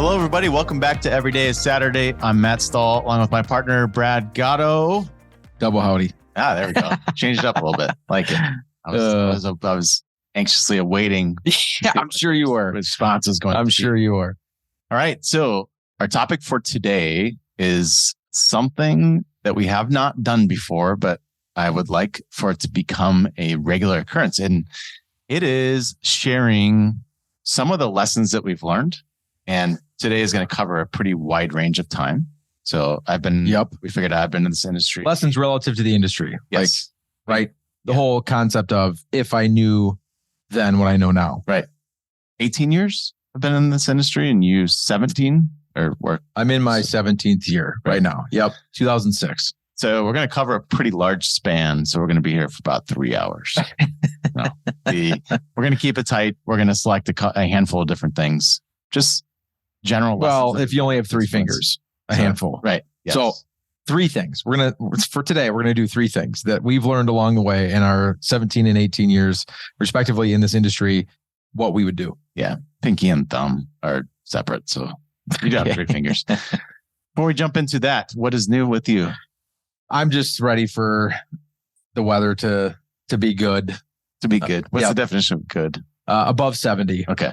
Hello, everybody. Welcome back to Every Day is Saturday. I'm Matt Stahl, along with my partner, Brad Gatto. Double howdy. There we go. Changed it up a little bit. Like it. I was anxiously awaiting. Yeah, I'm sure you were. Responses going. I'm sure you are. All right. So our topic for today is something that we have not done before, but I would like for it to become a regular occurrence. And it is sharing some of the lessons that we've learned. And today is going to cover a pretty wide range of time. So we figured I've been in this industry. Lessons relative to the industry. Yes. Right. The whole concept of if I knew then what I know now. Right. 18 years I've been in this industry and you 17 or work. I'm in my 17th year right now. Yep. 2006. So we're going to cover a pretty large span. So we're going to be here for about 3 hours. We're going to keep it tight. We're going to select a handful of different things. Just general. Well, if you only have three fingers, handful. Right. Yes. So 3 things. For today, we're going to do 3 things that we've learned along the way in our 17 and 18 years, respectively, in this industry, what we would do. Yeah. Pinky and thumb are separate. So you do have 3 fingers. Before we jump into that, what is new with you? I'm just ready for the weather to be good. To be good. What's the definition of good? Above 70. Okay.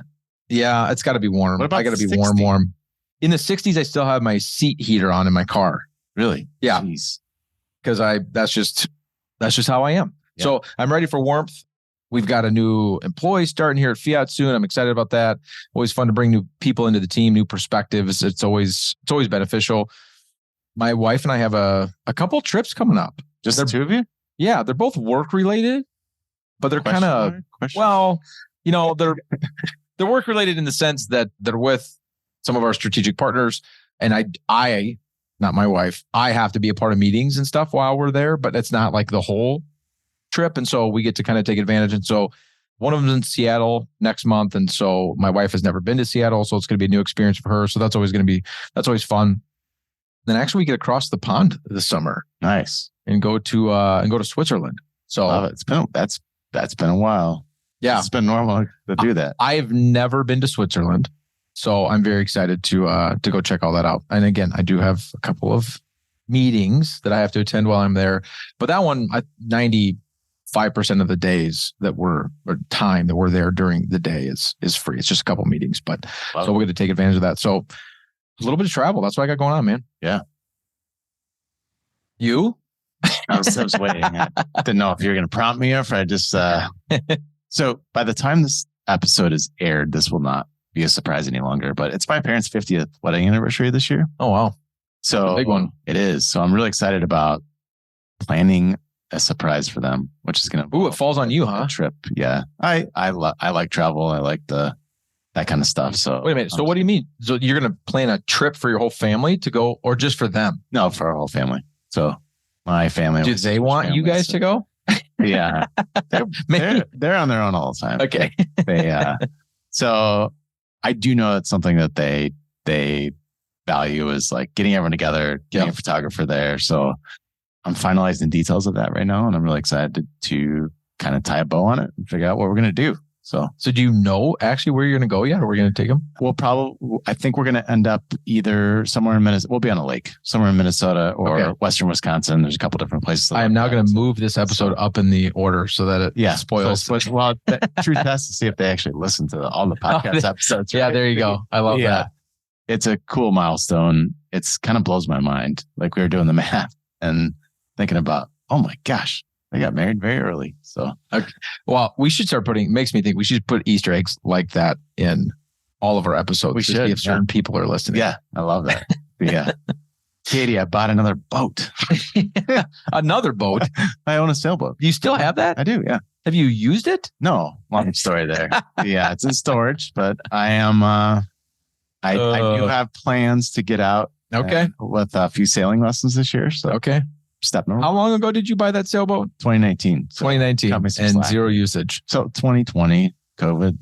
Yeah, it's got to be warm. What about I got to be warm. In the 60s, I still have my seat heater on in my car. Really? Yeah. Jeez. Because that's just how I am. Yeah. So I'm ready for warmth. We've got a new employee starting here at Fiat soon. I'm excited about that. Always fun to bring new people into the team, new perspectives. It's always beneficial. My wife and I have a couple trips coming up. Just the 2 of you? Yeah, they're both work related, but they're kind of they're work related in the sense that they're with some of our strategic partners, and I, not my wife, I have to be a part of meetings and stuff while we're there, but it's not like the whole trip. And so we get to kind of take advantage. And so one of them's in Seattle next month. And so my wife has never been to Seattle. So it's going to be a new experience for her. So that's always fun. Then actually we get across the pond this summer. Nice. And go to Switzerland. So that's been a while. Yeah. It's been normal to do that. I've never been to Switzerland. So I'm very excited to go check all that out. And again, I do have a couple of meetings that I have to attend while I'm there. But that one, 95% of the days time that we're there during the day is free. It's just a couple meetings, but so we're going to take advantage of that. So a little bit of travel. That's what I got going on, man. Yeah. You? I was waiting. I didn't know if you were going to prompt me or if I just. So by the time this episode is aired, this will not be a surprise any longer. But it's my parents' 50th wedding anniversary this year. Oh wow! So big one. It is. So I'm really excited about planning a surprise for them, which is going to. Ooh, it falls on you, huh? Trip. Yeah, I like travel. I like that kind of stuff. So wait a minute. So what do you mean? So you're going to plan a trip for your whole family to go, or just for them? No, for our whole family. So my family. Do they want you guys to go? Yeah, they're on their own all the time. Okay. So I do know it's something that they value is like getting everyone together, getting a photographer there. So I'm finalizing details of that right now, and I'm really excited to kind of tie a bow on it and figure out what we're going to do. So do you know actually where you're going to go yet, or we're going to take them? I think we're going to end up either somewhere in Minnesota. We'll be on a lake somewhere in Minnesota or Western Wisconsin. There's a couple different places. I am now going to move this episode up in the order so that it spoils. Well, the true test to see if they actually listen to all the podcast episodes. Right? Yeah, there you go. I love that. It's a cool milestone. It's kind of blows my mind. Like we were doing the math and thinking about, oh my gosh, they got married very early. So, okay. Well, we should start makes me think we should put Easter eggs like that in all of our episodes. We should. If certain people are listening. Yeah, I love that. Yeah. Katie, I bought another boat. Another boat? I own a sailboat. You still have that? I do, yeah. Have you used it? No. Long story there. Yeah, it's in storage, but I am, I do have plans to get out. Okay. With a few sailing lessons this year. So okay. Step number. How long ago did you buy that sailboat? 2019. So 2019 and zero usage. So 2020, COVID.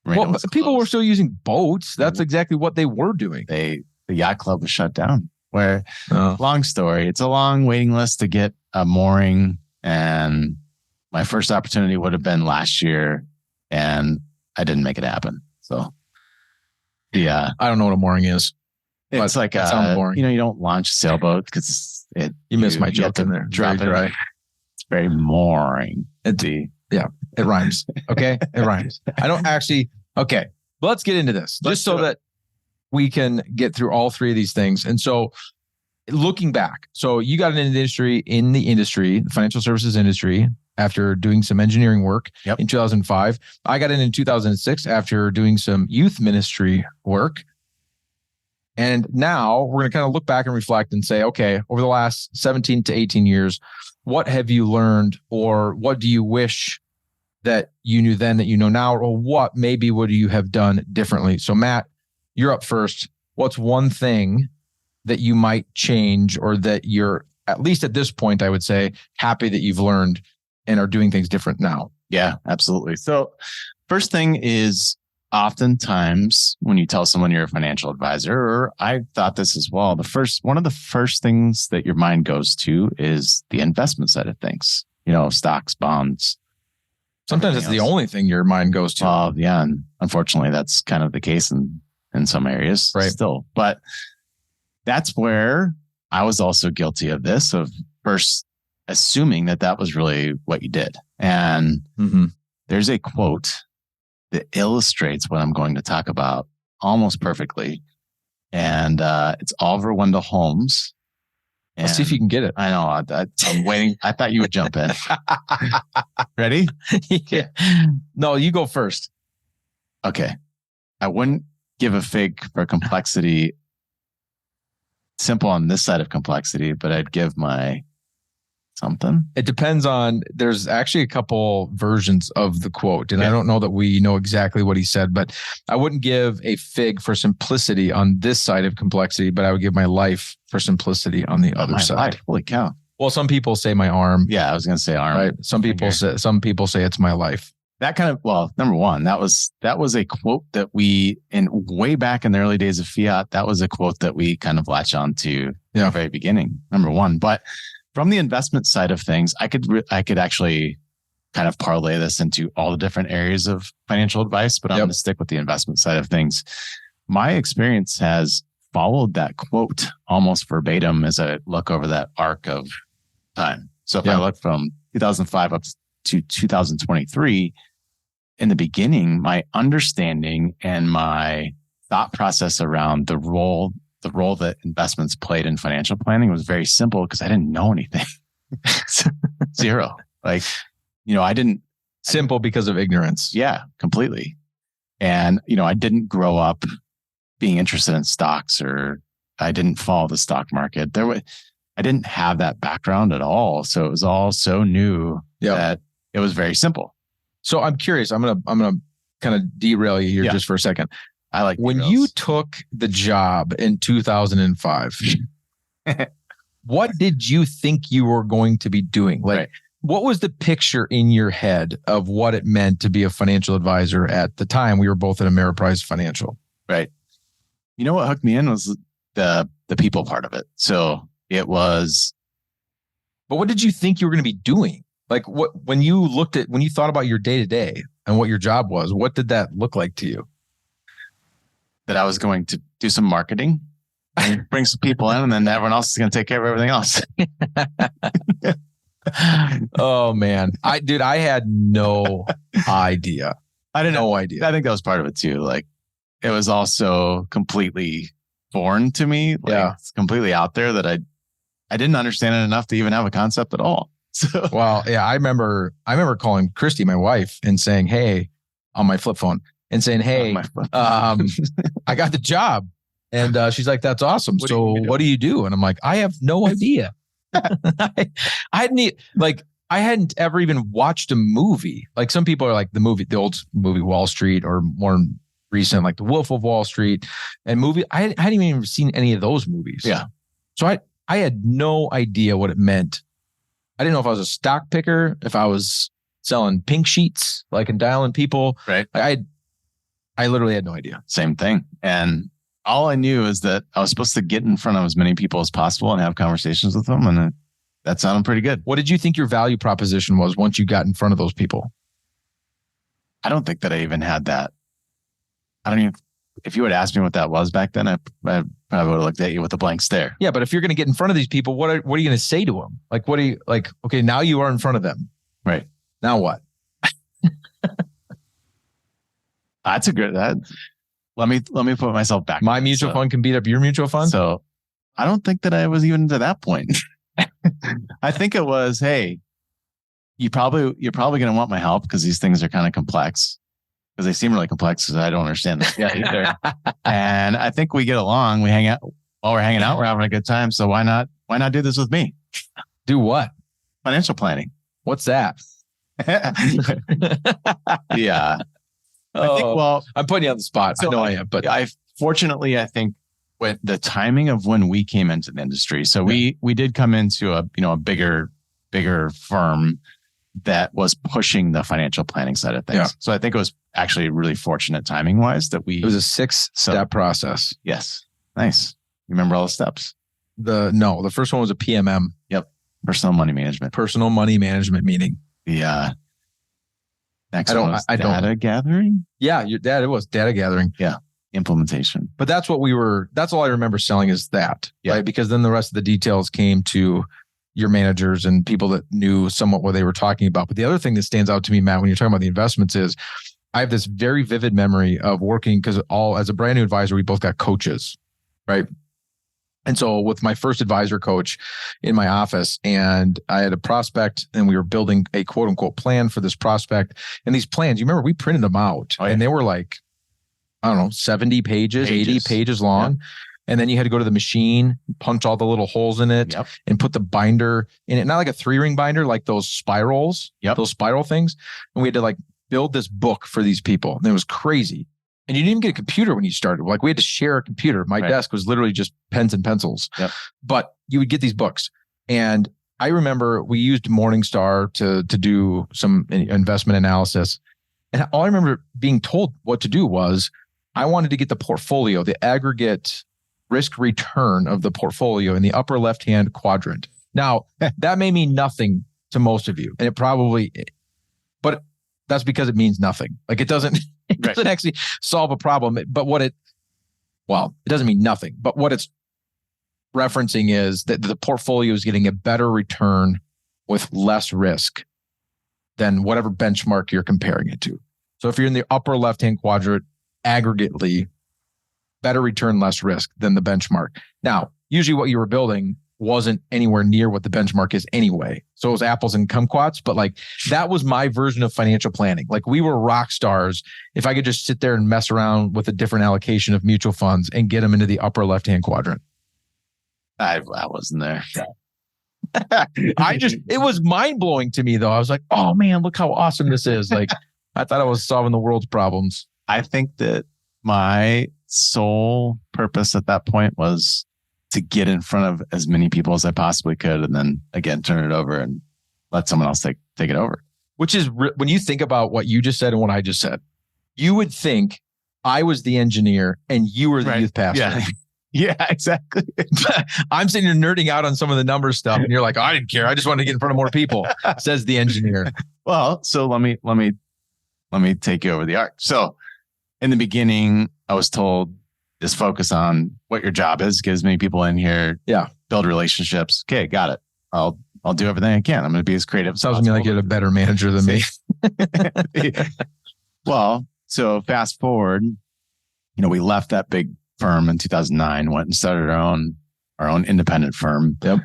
Well, people were still using boats. That's exactly what they were doing. The yacht club was shut down. Long story. It's a long waiting list to get a mooring. And my first opportunity would have been last year. And I didn't make it happen. So Yeah. I don't know what a mooring is. It's like, it sounds boring. you don't launch a sailboat because you missed my joke in there. It's very dry. It's very mooring. Yeah, it rhymes. Okay. It rhymes. I don't actually. Okay. Let's get into this just so that we can get through all three of these things. And so looking back, so you got in the financial services industry, after doing some engineering work in 2005. I got in 2006 after doing some youth ministry work. And now we're going to kind of look back and reflect and say, okay, over the last 17 to 18 years, what have you learned, or what do you wish that you knew then that you know now, or what maybe would you have done differently? So Matt, you're up first. What's one thing that you might change, or that you're, at least at this point, I would say, happy that you've learned and are doing things different now? Yeah, absolutely. So first thing is, oftentimes when you tell someone you're a financial advisor, or I thought this as well, one of the first things that your mind goes to is the investment side of things, stocks, bonds. Sometimes it's the only thing your mind goes to. Well, yeah. And unfortunately, that's kind of the case in some areas still. But that's where I was also guilty of this, of first assuming that was really what you did. And there's a quote that illustrates what I'm going to talk about almost perfectly. And it's Oliver Wendell Holmes. Let's see if you can get it. I know. I'm waiting. I thought you would jump in. Ready? Yeah. No, you go first. Okay. I wouldn't give a fig for complexity, simple on this side of complexity, but I'd give my something. It depends on, there's actually a couple versions of the quote, and I don't know that we know exactly what he said, but I wouldn't give a fig for simplicity on this side of complexity, but I would give my life for simplicity on the other side. Life. Holy cow. Well, some people say my arm. Yeah, I was going to say arm. Right. Some people say it's my life. That kind of, number one, that was a quote that we, way back in the early days of fiat, that was a quote that we kind of latch on to at the very beginning, number one. But from the investment side of things, I could actually kind of parlay this into all the different areas of financial advice, but I'm going to stick with the investment side of things. My experience has followed that quote almost verbatim as I look over that arc of time. So if I look from 2005 up to 2023, in the beginning, my understanding and my thought process around the role that investments played in financial planning was very simple, because I didn't know anything. Zero. Simple because of ignorance. Yeah, completely. And, I didn't grow up being interested in stocks, or I didn't follow the stock market. I didn't have that background at all. So it was all so new that it was very simple. So I'm curious, I'm going to kind of derail you here just for a second. I like when you took the job in 2005, what did you think you were going to be doing? What was the picture in your head of what it meant to be a financial advisor at the time? We were both at Ameriprise Financial. Right. You know what hooked me in was the people part of it. So it was. But what did you think you were going to be doing? When you thought about your day to day and what your job was, what did that look like to you? That I was going to do some marketing and bring some people in, and then everyone else is going to take care of everything else. Oh man. I had no idea. I didn't no idea. I think that was part of it too. It was also completely foreign to me. It's completely out there that I didn't understand it enough to even have a concept at all. So, well, yeah, I remember calling Christy, my wife, and saying, "Hey," on my flip phone, and saying, "Hey, I got the job." And she's like, "That's awesome. What do you do?" And I'm like, "I have no idea." I hadn't ever even watched a movie. Like some people are like the old movie Wall Street, or more recent, like The Wolf of Wall Street and movie. I hadn't even seen any of those movies. Yeah. So I had no idea what it meant. I didn't know if I was a stock picker, if I was selling pink sheets, and dialing people. Right. I literally had no idea. Same thing. And all I knew is that I was supposed to get in front of as many people as possible and have conversations with them. And that sounded pretty good. What did you think your value proposition was once you got in front of those people? I don't think that I even had that. I don't even if you had asked me what that was back then, I probably would have looked at you with a blank stare. Yeah, but if you're going to get in front of these people, what are you going to say to them? Like, what do you like? Okay, now you are in front of them. Right. Now what? That's a good. Let me put myself back. My mutual fund can beat up your mutual fund. So I don't think that I was even to that point. I think it was, hey, you're probably going to want my help because these things are kind of complex. Because they seem really complex because I don't understand them yet either. And I think we get along. We hang out while we're hanging out. We're having a good time. So why not do this with me? Do what? Financial planning. What's that? Yeah. I think, well, I'm putting you on the spot. So I know I am, but I think when the timing of when we came into the industry. So we did come into a bigger firm that was pushing the financial planning side of things. Yeah. So I think it was actually really fortunate timing wise that it was a 6-step process. Yes. Nice. You remember all the steps? The first one was a PMM. Yep. Personal money management meeting. Yeah. Next one was data gathering. Yeah. It was data gathering. Yeah. Implementation. But that's all I remember selling is that, right? Because then the rest of the details came to your managers and people that knew somewhat what they were talking about. But the other thing that stands out to me, Matt, when you're talking about the investments is I have this very vivid memory of working because as a brand new advisor, we both got coaches, right? And so with my first advisor coach in my office, and I had a prospect and we were building a quote unquote plan for this prospect. And these plans, you remember we printed them out and they were like, I don't know, 70 pages, 80 pages long. Yeah. And then you had to go to the machine, punch all the little holes in it and put the binder in it. Not like a 3-ring binder, like those spirals, those spiral things. And we had to like build this book for these people. And it was crazy. And you didn't even get a computer when you started. Like we had to share a computer. My desk was literally just pens and pencils. Yep. But you would get these books. And I remember we used Morningstar to do some investment analysis. And all I remember being told what to do was I wanted to get the portfolio, the aggregate risk return of the portfolio in the upper left-hand quadrant. Now, that may mean nothing to most of you. And but that's because it means nothing. Like it doesn't actually solve a problem. But it doesn't mean nothing. But what it's referencing is that the portfolio is getting a better return with less risk than whatever benchmark you're comparing it to. So if you're in the upper left-hand quadrant, aggregately, better return, less risk than the benchmark. Now, usually what you were building wasn't anywhere near what the benchmark is anyway. So it was apples and kumquats, but like that was my version of financial planning. Like we were rock stars if I could just sit there and mess around with a different allocation of mutual funds and get them into the upper left-hand quadrant. I wasn't there. It was mind-blowing to me though. I was like, oh man, look how awesome this is. Like I thought I was solving the world's problems. I think that my sole purpose at that point was to get in front of as many people as I possibly could, and then again turn it over and let someone else take it over. Which is when you think about what you just said and what I just said, you would think I was the engineer and you were the youth pastor. Yeah. Yeah, exactly. I'm sitting here nerding out on some of the numbers stuff, and you're like, I didn't care. I just wanted to get in front of more people. Says the engineer. Well, so let me take you over the arc. So in the beginning, I was told just focus on what your job is, get as many people in here, build relationships. Okay, got it. I'll do everything I can. I'm going to be as creative. Sounds to me like you're a better manager than me. Well, so fast forward, we left that big firm in 2009, went and started our own independent firm. Yep.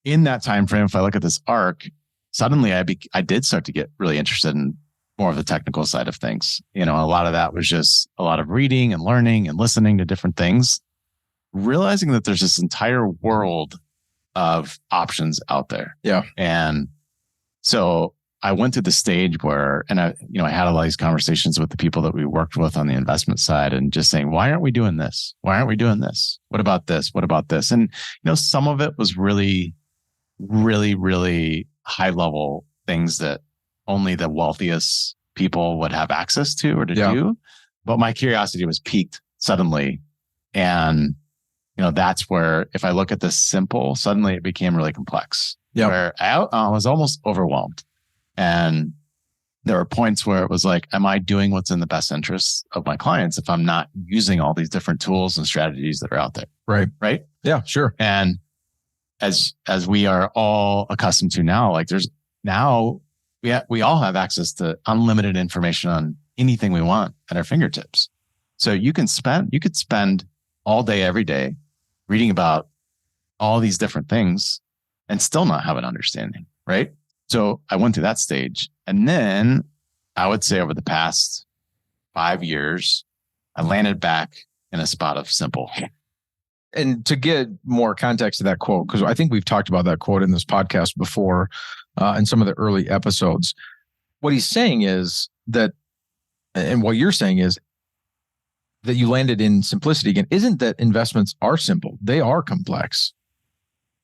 In that time frame, if I look at this arc, suddenly I did start to get really interested in more of the technical side of things. A lot of that was just a lot of reading and learning and listening to different things, realizing that there's this entire world of options out there. Yeah. And so I went to the stage where, and I had a lot of these conversations with the people that we worked with on the investment side and just saying, why aren't we doing this? Why aren't we doing this? What about this? What about this? And, some of it was really, really, really high level things that only the wealthiest people would have access to or to do. But my curiosity was piqued suddenly. And, that's where if I look at this simple, suddenly it became really complex. Where I was almost overwhelmed. And there were points where it was like, am I doing what's in the best interest of my clients if I'm not using all these different tools and strategies that are out there? Right. Right. Yeah, sure. And as we are all accustomed to now, like there's now we all have access to unlimited information on anything we want at our fingertips. So you could spend all day, every day reading about all these different things and still not have an understanding. Right. So I went through that stage. And then I would say over the past 5 years, I landed back in a spot of simple. And to get more context to that quote, because I think we've talked about that quote in this podcast before, in some of the early episodes. What he's saying is that, and what you're saying is that you landed in simplicity again. Isn't that investments are simple? They are complex.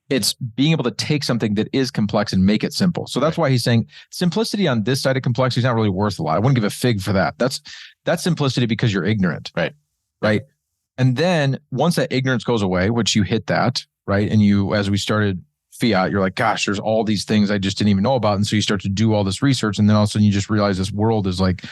It's being able to take something that is complex and make it simple. So that's why he's saying simplicity on this side of complexity is not really worth a lot. I wouldn't give a fig for that. That's simplicity because you're ignorant. Right. And then once that ignorance goes away, which you hit that, right? And you, as we started fiat, you're like, gosh, there's all these things I just didn't even know about. And so you start to do all this research. And then all of a sudden you just realize this world is like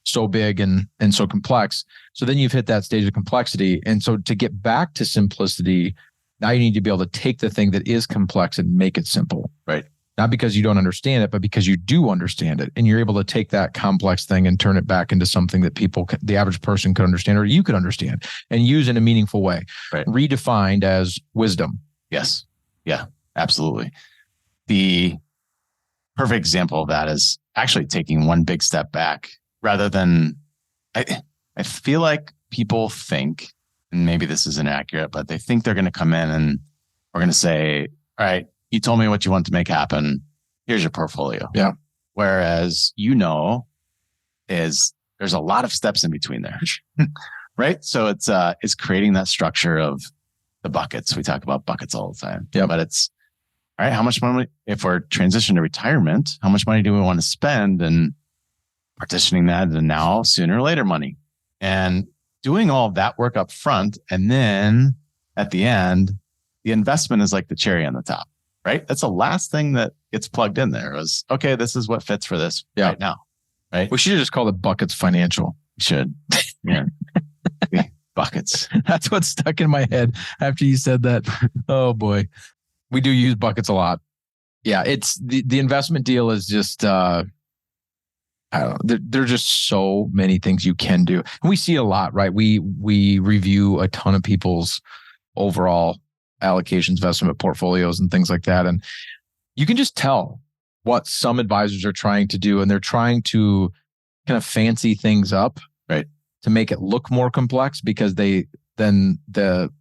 so big and so complex. So then you've hit that stage of complexity. And so to get back to simplicity, now you need to be able to take the thing that is complex and make it simple. Right. Not because you don't understand it, but because you do understand it. And you're able to take that complex thing and turn it back into something that the average person could understand, or you could understand and use in a meaningful way. Right. Redefined as wisdom. Yes. Yeah, absolutely. The perfect example of that is actually taking one big step back rather than, I feel like people think, and maybe this is inaccurate, but they think they're going to come in and we're going to say, all right, you told me what you want to make happen. Here's your portfolio. Yeah. Whereas, is there's a lot of steps in between there. Right. So it's creating that structure of the buckets. We talk about buckets all the time. Yeah. But it's, all right, how much money, if we're transitioning to retirement, how much money do we want to spend, and partitioning that into now, sooner or later money, and doing all of that work up front. And then at the end, the investment is like the cherry on the top. Right. That's the last thing that gets plugged in there was, okay, this is what fits for this right now. Right. We should have just called it Buckets Financial. We should. Yeah. Buckets. That's what stuck in my head after you said that. Oh boy. We do use buckets a lot. Yeah. It's the investment deal is just, I don't know. There are just so many things you can do. And we see a lot, right? We review a ton of people's overall allocations, investment portfolios, and things like that. And you can just tell what some advisors are trying to do. And they're trying to kind of fancy things up, right, to make it look more complex, because then the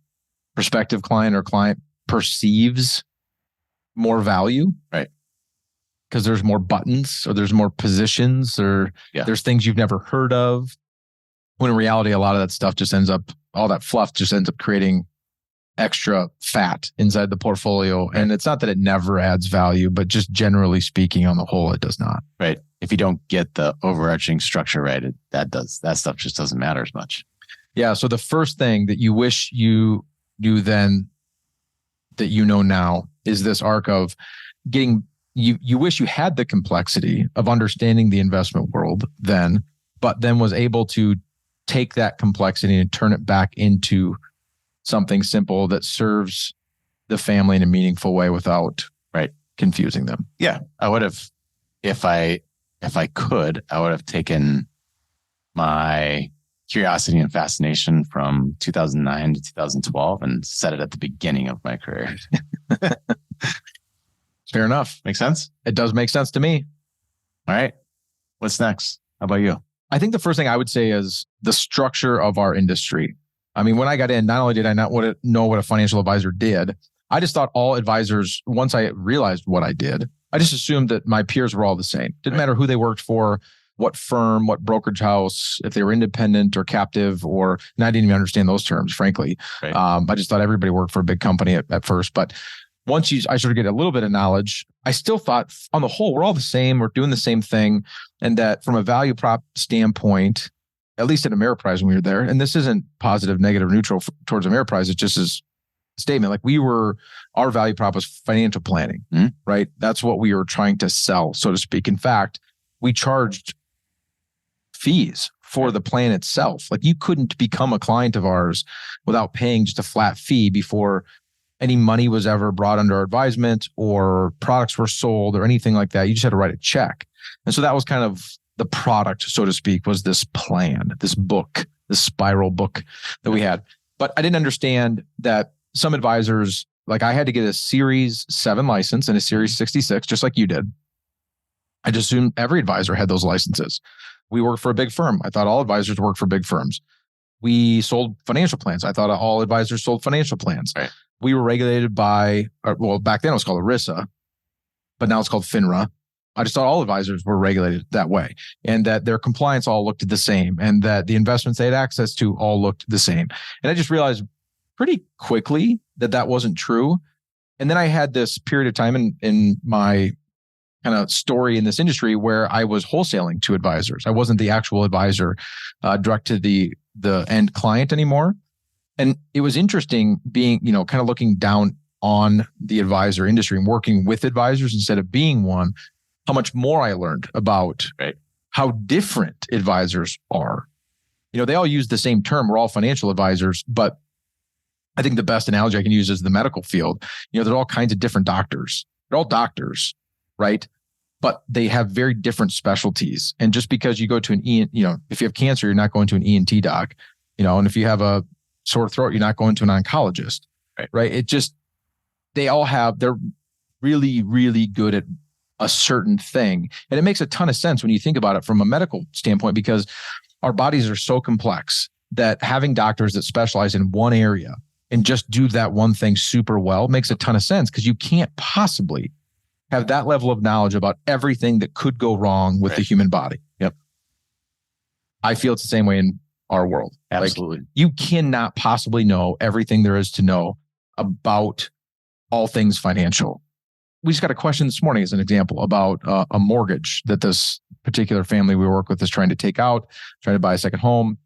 prospective client or client perceives more value, right? Because there's more buttons, or there's more positions, or there's things you've never heard of. When in reality, a lot of that stuff just all that fluff just ends up creating extra fat inside the portfolio. And it's not that it never adds value, but just generally speaking, on the whole, it does not. Right. If you don't get the overarching structure right, that stuff just doesn't matter as much. Yeah. So the first thing that you wish you knew then that you know now is this arc of getting, you wish you had the complexity of understanding the investment world then, but then was able to take that complexity and turn it back into something simple that serves the family in a meaningful way without confusing them. Yeah. I would have, if I could, I would have taken my curiosity and fascination from 2009 to 2012 and set it at the beginning of my career. Fair enough. Make sense? It does make sense to me. All right. What's next? How about you? I think the first thing I would say is the structure of our industry. I mean, when I got in, not only did I not know what a financial advisor did, I just thought all advisors, once I realized what I did, I just assumed that my peers were all the same. Didn't matter who they worked for, what firm, what brokerage house, if they were independent or captive, and I didn't even understand those terms, frankly. Right. I just thought everybody worked for a big company at first. But once I started to get a little bit of knowledge, I still thought on the whole, we're all the same. We're doing the same thing. And that from a value prop standpoint, at least at Ameriprise when we were there, and this isn't positive, negative, neutral towards Ameriprise, it just is a statement. Like our value prop was financial planning, right? That's what we were trying to sell, so to speak. In fact, we charged fees for the plan itself. Like you couldn't become a client of ours without paying just a flat fee before any money was ever brought under our advisement or products were sold or anything like that. You just had to write a check. And so that was kind of the product, so to speak, was this plan, this book, this spiral book that we had. But I didn't understand that some advisors, like I had to get a Series 7 license and a Series 66, just like you did. I just assumed every advisor had those licenses. We worked for a big firm. I thought all advisors worked for big firms. We sold financial plans. I thought all advisors sold financial plans. Right. We were regulated by, well, back then it was called ERISA, but now it's called FINRA. I just thought all advisors were regulated that way and that their compliance all looked the same and that the investments they had access to all looked the same. And I just realized pretty quickly that that wasn't true. And then I had this period of time in my kind of story in this industry where I was wholesaling to advisors. I wasn't the actual advisor direct to the end client anymore. And it was interesting being, kind of looking down on the advisor industry and working with advisors instead of being one, how much more I learned about how different advisors are. They all use the same term. We're all financial advisors, but I think the best analogy I can use is the medical field. There's all kinds of different doctors. They're all doctors, right? But they have very different specialties. And just because you go to if you have cancer, you're not going to an ENT doc, and if you have a sore throat, you're not going to an oncologist, right? They're really, really good at a certain thing. And it makes a ton of sense when you think about it from a medical standpoint, because our bodies are so complex that having doctors that specialize in one area and just do that one thing super well makes a ton of sense, because you can't possibly have that level of knowledge about everything that could go wrong with the human body. Yep. I feel it's the same way in our world. Absolutely. Like, you cannot possibly know everything there is to know about all things financial. We just got a question this morning as an example about a mortgage that this particular family we work with is trying to take out, trying to buy a second home.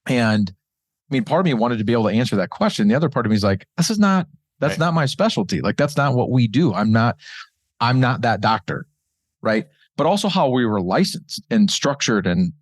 And I mean, part of me wanted to be able to answer that question. The other part of me is like, that's not my specialty. Like, that's not what we do. I'm not that doctor. Right. But also how we were licensed and structured. And,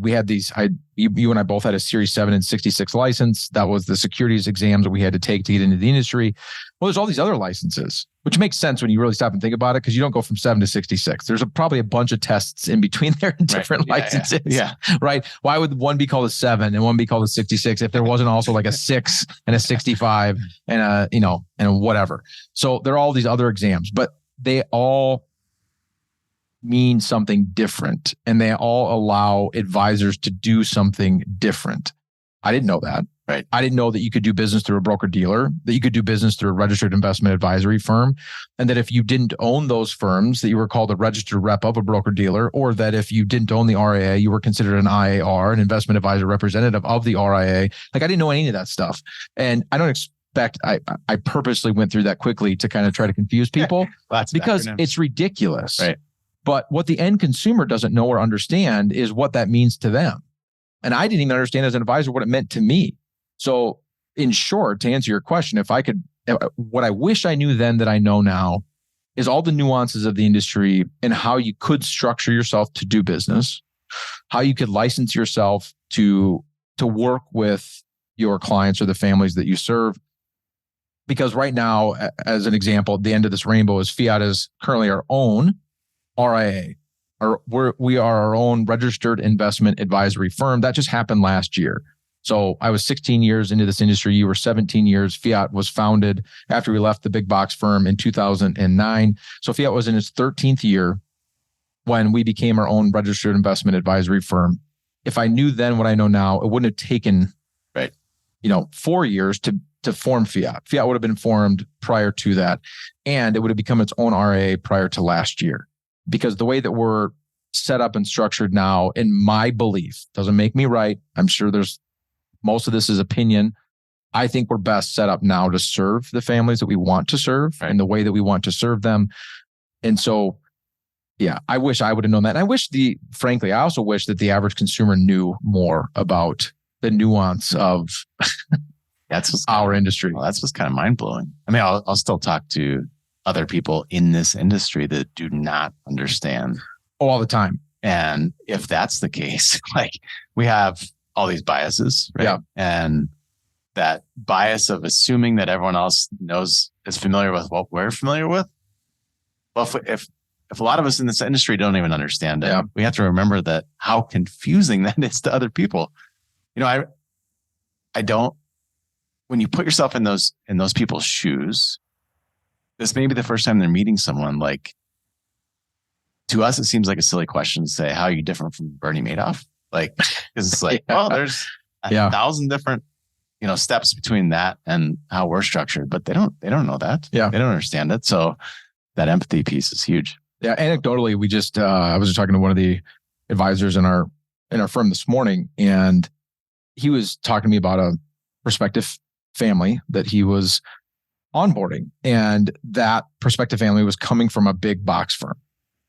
we had these, you and I both had a Series 7 and 66 license. That was the securities exams that we had to take to get into the industry. Well, there's all these other licenses, which makes sense when you really stop and think about it, because you don't go from 7 to 66. There's probably a bunch of tests in between there and different licenses. Yeah. Right. Why would one be called a 7 and one be called a 66 if there wasn't also like a 6 and a 65 and a whatever? So there are all these other exams, but they all mean something different, and they all allow advisors to do something different. I didn't know that. Right. I didn't know that you could do business through a broker dealer, that you could do business through a registered investment advisory firm, and that if you didn't own those firms, that you were called a registered rep of a broker dealer, or that if you didn't own the RIA, you were considered an IAR, an investment advisor representative of the RIA. Like, I didn't know any of that stuff. And I don't expect, I purposely went through that quickly to kind of try to confuse people because it's ridiculous. Right. But what the end consumer doesn't know or understand is what that means to them. And I didn't even understand as an advisor what it meant to me. So in short, to answer your question, what I wish I knew then that I know now is all the nuances of the industry and how you could structure yourself to do business, how you could license yourself to work with your clients or the families that you serve. Because right now, as an example, at the end of this rainbow is Fiat is currently our own RIA, we are our own registered investment advisory firm. That just happened last year. So I was 16 years into this industry. You were 17 years. Fiat was founded after we left the big box firm in 2009. So Fiat was in its 13th year when we became our own registered investment advisory firm. If I knew then what I know now, it wouldn't have taken 4 years to form Fiat. Fiat would have been formed prior to that, and it would have become its own RIA prior to last year. Because the way that we're set up and structured now, in my belief, doesn't make me right. I'm sure most of this is opinion. I think we're best set up now to serve the families that we want to serve in the way that we want to serve them. And so, I wish I would have known that. And frankly, I also wish that the average consumer knew more about the nuance of our industry. Well, that's just kind of mind blowing. I mean, I'll still talk to other people in this industry that do not understand. All the time. And if that's the case, like we have all these biases, right? Yeah. And that bias of assuming that everyone else is familiar with what we're familiar with. Well, if a lot of us in this industry don't even understand it, we have to remember that how confusing that is to other people. I don't, when you put yourself in those people's shoes, this may be the first time they're meeting someone. Like, to us, it seems like a silly question to say, how are you different from Bernie Madoff? Like, because it's like, well, there's a thousand different, steps between that and how we're structured, but they don't know that. Yeah. They don't understand it. So that empathy piece is huge. Yeah. Anecdotally, we just, I was just talking to one of the advisors in our firm this morning, and he was talking to me about a prospective family that he was onboarding, and that prospective family was coming from a big box firm,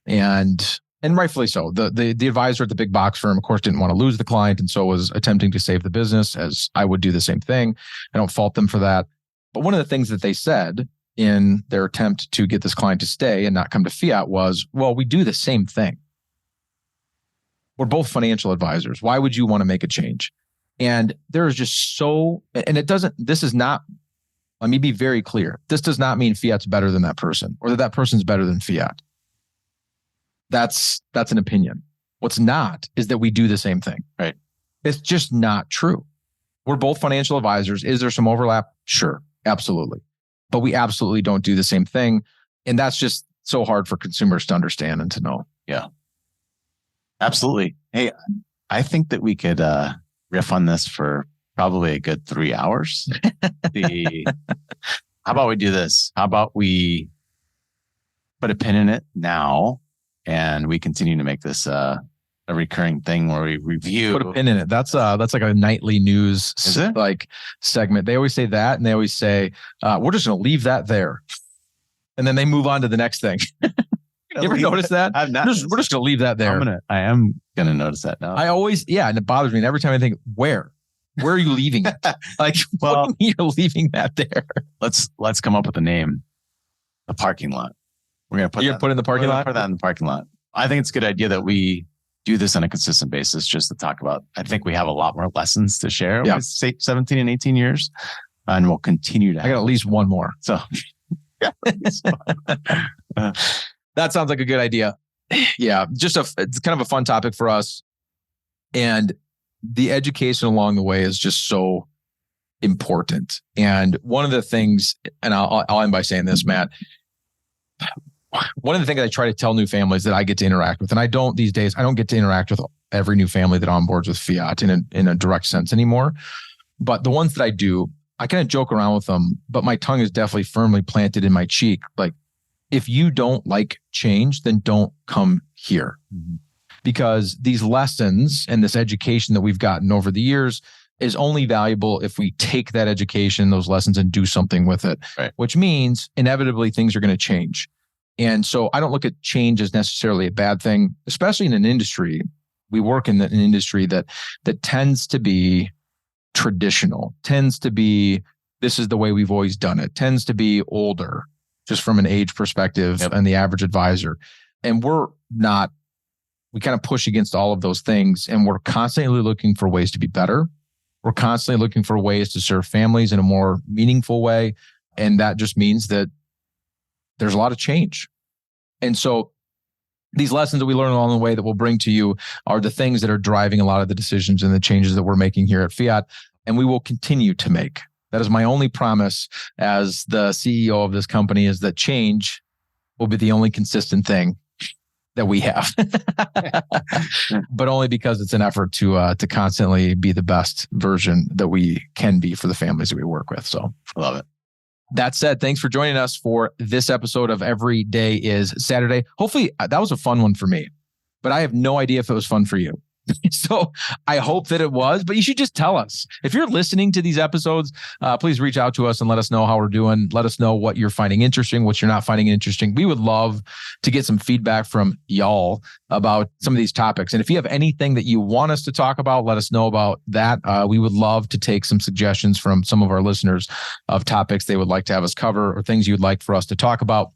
and rightfully so. The advisor at the big box firm, of course, didn't want to lose the client, and so was attempting to save the business, as I would do the same thing. I don't fault them for that. But one of the things that they said in their attempt to get this client to stay and not come to Fiat was, well, we do the same thing. We're both financial advisors. Why would you want to make a change? And there is just this is not, let me be very clear. This does not mean Fiat's better than that person, or that person's better than Fiat. That's an opinion. What's not is that we do the same thing. Right. It's just not true. We're both financial advisors. Is there some overlap? Sure. Absolutely. But we absolutely don't do the same thing. And that's just so hard for consumers to understand and to know. Yeah. Absolutely. Hey, I think that we could riff on this for probably a good 3 hours. How about we do this? How about we put a pin in it now, and we continue to make this a recurring thing where we review. Put a pin in it. That's like a nightly news like segment. They always say that, and they always say, we're just going to leave that there. And then they move on to the next thing. You ever notice that? I've not. We're just going to leave that there. I am going to notice that now. I always, and it bothers me. And every time I think, where are you leaving it? Like, well, what do you mean you're leaving that there? Let's come up with a name. The parking lot. We're going to put it in the parking lot? Put that in the parking lot. I think it's a good idea that we do this on a consistent basis, just to talk about. I think we have a lot more lessons to share with 17 and 18 years, and we'll continue to. I got at least one more. So that sounds like a good idea. Yeah, it's kind of a fun topic for us, and the education along the way is just so important. And one of the things, and I'll end by saying this, Matt. One of the things I try to tell new families that I get to interact with, and I don't these days, I don't get to interact with every new family that onboards with Fiat in a direct sense anymore. But the ones that I do, I kind of joke around with them, but my tongue is definitely firmly planted in my cheek. Like, if you don't like change, then don't come here. Mm-hmm. Because these lessons and this education that we've gotten over the years is only valuable if we take that education, those lessons, and do something with it, right. Which means inevitably things are going to change. And so I don't look at change as necessarily a bad thing, especially in an industry. We work in an industry that tends to be traditional, tends to be, this is the way we've always done it, tends to be older, just from an age perspective, and the average advisor. And we're not, we kind of push against all of those things, and we're constantly looking for ways to be better. We're constantly looking for ways to serve families in a more meaningful way. And that just means that there's a lot of change. And so these lessons that we learn along the way that we'll bring to you are the things that are driving a lot of the decisions and the changes that we're making here at Fiat, and we will continue to make. That is my only promise as the CEO of this company, is that change will be the only consistent thing that we have, but only because it's an effort to constantly be the best version that we can be for the families that we work with. So I love it. That said, thanks for joining us for this episode of Every Day is Saturday. Hopefully that was a fun one for me, but I have no idea if it was fun for you. So I hope that it was, but you should just tell us. If you're listening to these episodes, please reach out to us and let us know how we're doing. Let us know what you're finding interesting, what you're not finding interesting. We would love to get some feedback from y'all about some of these topics. And if you have anything that you want us to talk about, let us know about that. We would love to take some suggestions from some of our listeners of topics they would like to have us cover or things you'd like for us to talk about.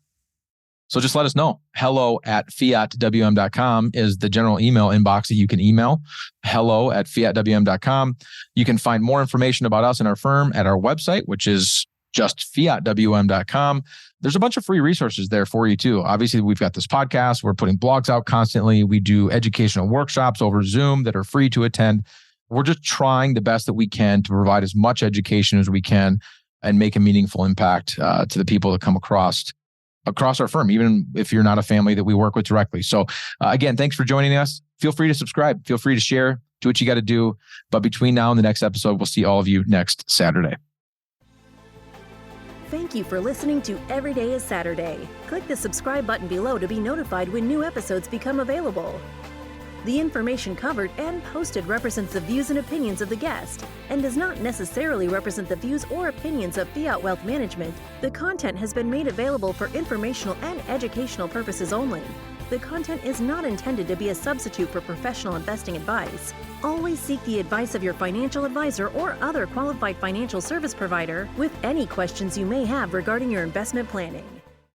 So just let us know. hello@fiatwm.com is the general email inbox that you can email. hello@fiatwm.com. You can find more information about us and our firm at our website, which is just fiatwm.com. There's a bunch of free resources there for you too. Obviously, we've got this podcast. We're putting blogs out constantly. We do educational workshops over Zoom that are free to attend. We're just trying the best that we can to provide as much education as we can and make a meaningful impact to the people that come across our firm, even if you're not a family that we work with directly. So again, thanks for joining us. Feel free to subscribe. Feel free to share. Do what you got to do. But between now and the next episode, we'll see all of you next Saturday. Thank you for listening to Every Day is Saturday. Click the subscribe button below to be notified when new episodes become available. The information covered and posted represents the views and opinions of the guest and does not necessarily represent the views or opinions of Fiat Wealth Management. The content has been made available for informational and educational purposes only. The content is not intended to be a substitute for professional investing advice. Always seek the advice of your financial advisor or other qualified financial service provider with any questions you may have regarding your investment planning.